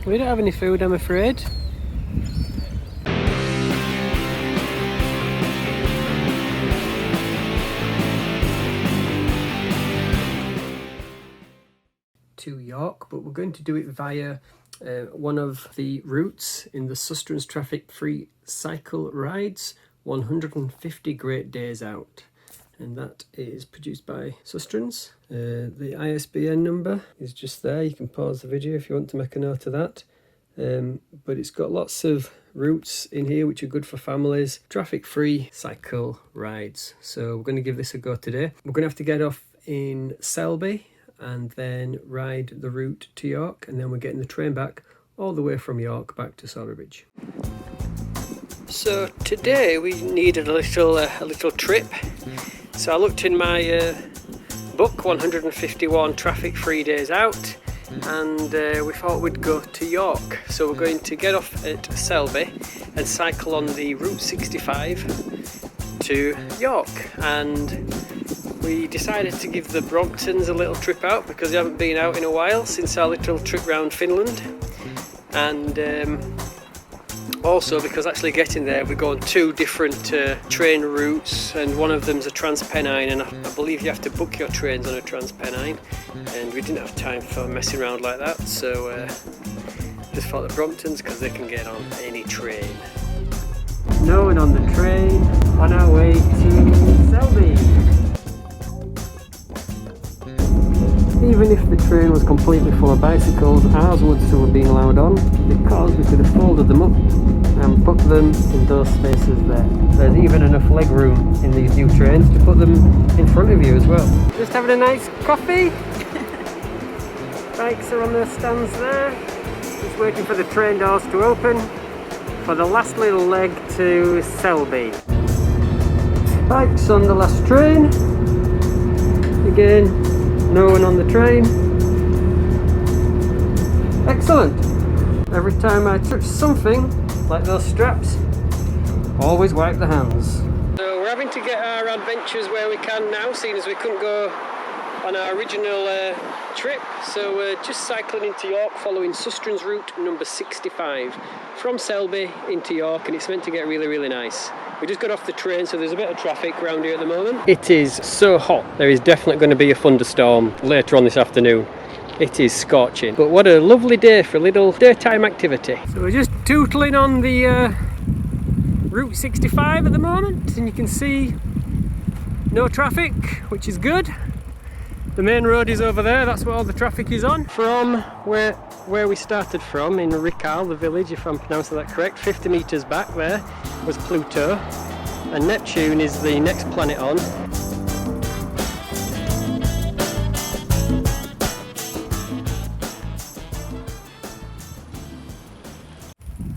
We don't have any food, I'm afraid. To York, but we're going to do it via one of the routes in the Sustrans traffic-free cycle rides, 150 Great Days Out, and that is produced by Sustrans. The ISBN number is just there. You can pause the video if you want to make a note of that, but it's got lots of routes in here which are good for families, traffic-free cycle rides. So we're going to give this a go today. We're going to have to get off in Selby and then ride the route to York, and then we're getting the train back all the way from York back to Selby Bridge. So today we needed a little trip. So I looked in my book, 151 traffic-free days out, and we thought we'd go to York. So we're going to get off at Selby and cycle on the Route 65 to York, and we decided to give the Bromptons a little trip out because they haven't been out in a while since our little trip round Finland, and also because actually getting there we go on two different train routes, and one of them's a Transpennine, and I believe you have to book your trains on a Transpennine, and we didn't have time for messing around like that, so just thought the Bromptons because they can get on any train. No one on the train on our way to Selby. Even if the train was completely full of bicycles, ours would still have been allowed on because we could have folded them up and put them in those spaces there. There's even enough leg room in these new trains to put them in front of you as well. Just having a nice coffee. Bikes are on the stands there. Just waiting for the train doors to open for the last little leg to Selby. Bikes on the last train. Again, no one on the train. Excellent. Every time I touch something, like those straps, always wipe the hands. So we're having to get our adventures where we can now, seeing as we couldn't go on our original trip. So we're just cycling into York following Sustrans route number 65 from Selby into York, and it's meant to get really, really nice. We just got off the train, so there's a bit of traffic around here at the moment. It is so hot. There is definitely going to be a thunderstorm later on this afternoon. It is scorching. But what a lovely day for a little daytime activity. So we're just tootling on the Route 65 at the moment, and you can see no traffic, which is good. The main road is over there, that's where all the traffic is on. From where we started from, in Riccall, the village, if I'm pronouncing that correct, 50 metres back there was Pluto, and Neptune is the next planet on.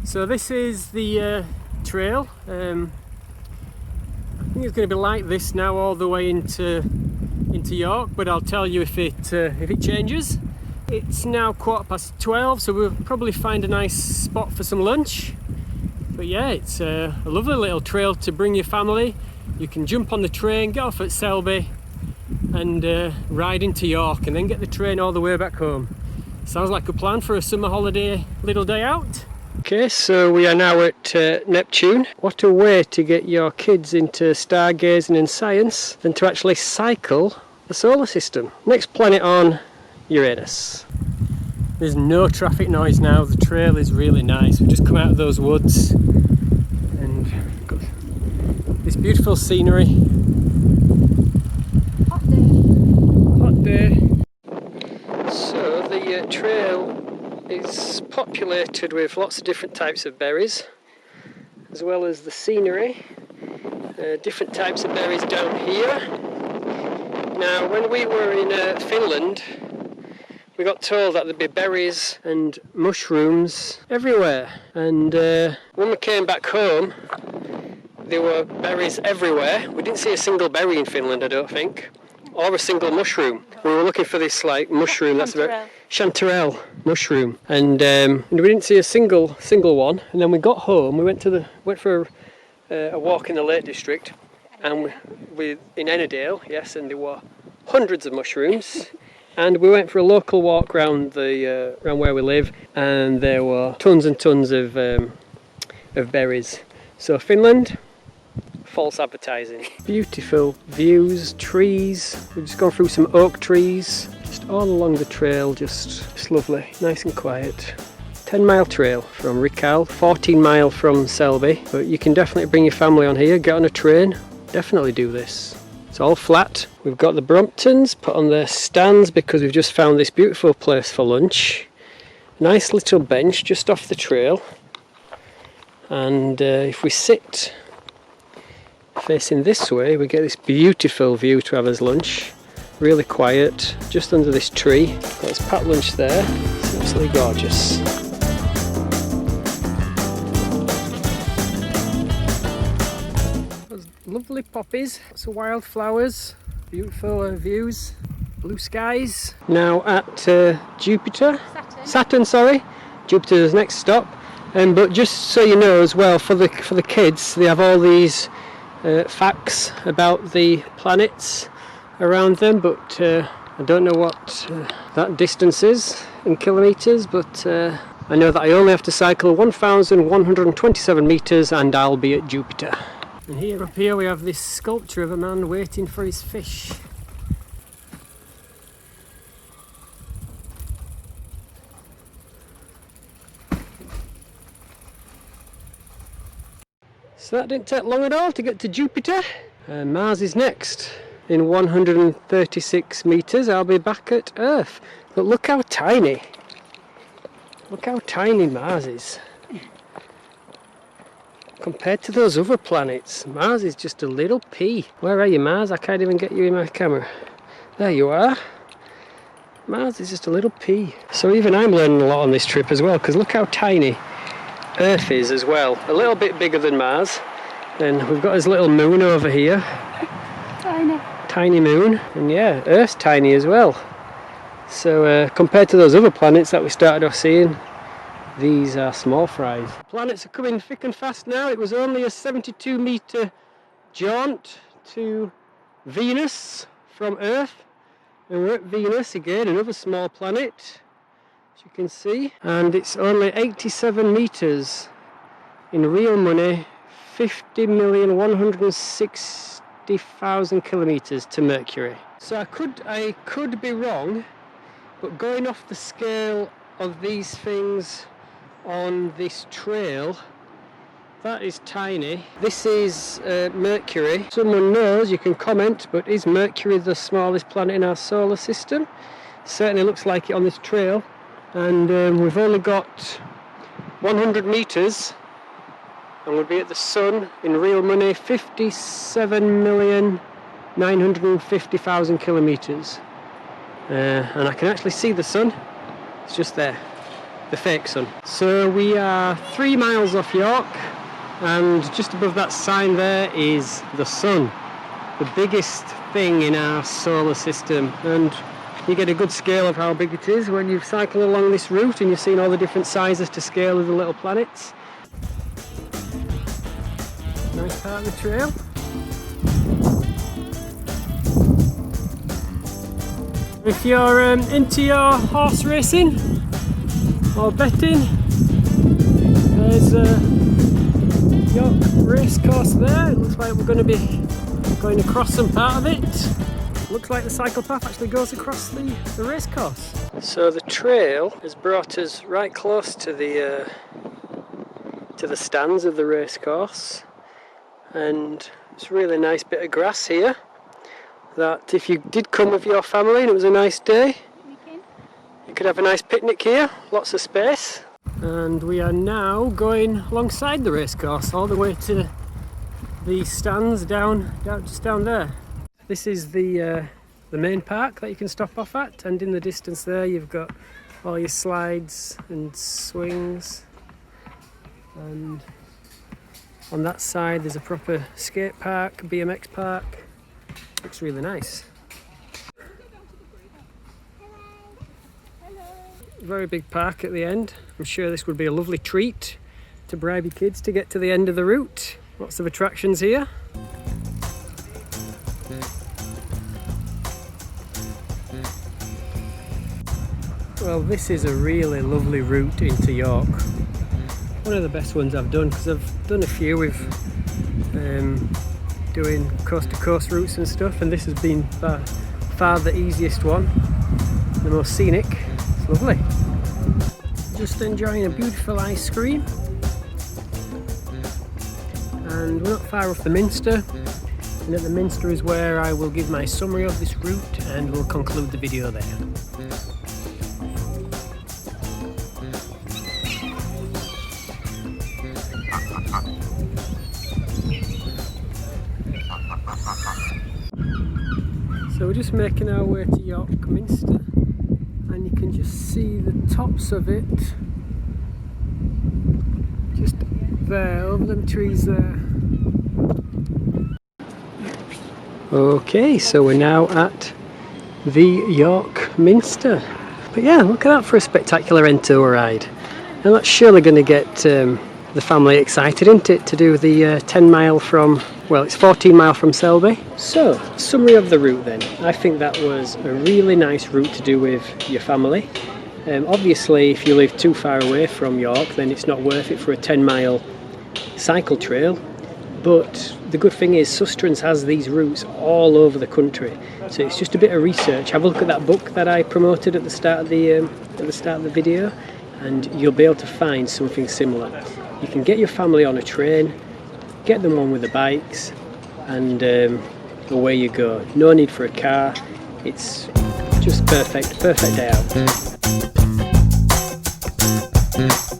So this is the trail. I think it's going to be like this now all the way into York, but I'll tell you if it changes. It's now 12:15, so we'll probably find a nice spot for some lunch. But yeah, it's a lovely little trail to bring your family. You can jump on the train, get off at Selby, and ride into York, and then get the train all the way back home. Sounds like a plan for a summer holiday little day out. Okay, so we are now at Neptune. What a way to get your kids into stargazing and science than to actually cycle the solar system. Next planet on, Uranus. There's no traffic noise now, the trail is really nice. We've just come out of those woods and got this beautiful scenery. Hot day. Hot day. So the trail is populated with lots of different types of berries, as well as the scenery. Different types of berries down here. Now, when we were in Finland, we got told that there'd be berries and mushrooms everywhere, and when we came back home there were berries everywhere. We didn't see a single berry in Finland, I don't think, or a single mushroom. We were looking for this like mushroom that's about chanterelle mushroom, and we didn't see a single one. And then we got home, we went for a walk in the Lake District, and we in Ennerdale, yes, and there were hundreds of mushrooms, And we went for a local walk around around where we live, and there were tons and tons of berries. So Finland, false advertising. Beautiful views, trees. We've just gone through some oak trees, just all along the trail, just lovely, nice and quiet. 10-mile trail from Riccall, 14-mile from Selby, but you can definitely bring your family on here, get on a train, definitely do this. It's all flat. We've got the Bromptons put on their stands because we've just found this beautiful place for lunch. Nice little bench just off the trail, and if we sit facing this way we get this beautiful view to have as lunch. Really quiet, just under this tree. Got this packed lunch there, it's absolutely gorgeous. Those lovely poppies, lots of wildflowers, beautiful views, blue skies. Now at Jupiter, Saturn, sorry. Jupiter's next stop. But just so you know as well, for the kids, they have all these facts about the planets around them, but I don't know what that distance is in kilometres, but I know that I only have to cycle 1,127 metres and I'll be at Jupiter. And here up here we have this sculpture of a man waiting for his fish. So that didn't take long at all to get to Jupiter. Mars is next. In 136 metres I'll be back at Earth. But look how tiny. Look how tiny Mars is. Compared to those other planets, Mars is just a little pea. Where are you, Mars? I can't even get you in my camera. There you are. Mars is just a little pea. So even I'm learning a lot on this trip as well, because look how tiny Earth is as well. A little bit bigger than Mars. Then we've got this little moon over here. Tiny moon. And yeah, Earth's tiny as well. So compared to those other planets that we started off seeing, these are small fries. Planets are coming thick and fast now. It was only a 72-metre jaunt to Venus from Earth. And we're at Venus again, another small planet, as you can see. And it's only 87 metres. In real money, 50,160,000 kilometres to Mercury. So I could be wrong, but going off the scale of these things on this trail, that is tiny. This is Mercury. Someone knows, you can comment, but is Mercury the smallest planet in our solar system? Certainly looks like it on this trail. And we've only got 100 metres and we'll be at the sun, in real money, 57,950,000 kilometres. And I can actually see the sun. It's just there, the fake sun. So we are 3 miles off York, and just above that sign there is the sun, the biggest thing in our solar system. And you get a good scale of how big it is when you cycle along this route and you've seen all the different sizes to scale of the little planets. Nice part of the trail. If you're into your horse racing or betting, there's a York race course there. It looks like we're going to be going across some part of it. Looks like the cycle path actually goes across the race course. So the trail has brought us right close to the stands of the race course, and it's a really nice bit of grass here that if you did come with your family and it was a nice day, you could have a nice picnic here, lots of space. And we are now going alongside the race course all the way to the stands just down there. This is the main park that you can stop off at, and in the distance there you've got all your slides and swings, and on that side there's a proper skate park, BMX park. Looks really nice. Very big park at the end. I'm sure this would be a lovely treat to bribe your kids to get to the end of the route. Lots of attractions here. Well, this is a really lovely route into York. One of the best ones I've done, because I've done a few with doing coast to coast routes and stuff, and this has been by far the easiest one, the most scenic. It's lovely. Just enjoying a beautiful ice cream, and we're not far off the Minster, and at the Minster is where I will give my summary of this route and we'll conclude the video there. So we're just making our way to York Minster, and you can just see the tops of it just there, over them trees there. Okay, so we're now at the York Minster. But yeah, look at that for a spectacular end to a ride. And that's surely going to get the family excited, isn't it, to do the 10 mile from, well, it's 14 mile from Selby. So, summary of the route then. I think that was a really nice route to do with your family. Obviously, if you live too far away from York, then it's not worth it for a 10 mile cycle trail. But the good thing is Sustrans has these routes all over the country. So it's just a bit of research. Have a look at that book that I promoted at the start of the video, and you'll be able to find something similar. You can get your family on a train, get them on with the bikes, and away you go. No need for a car. It's just perfect day out.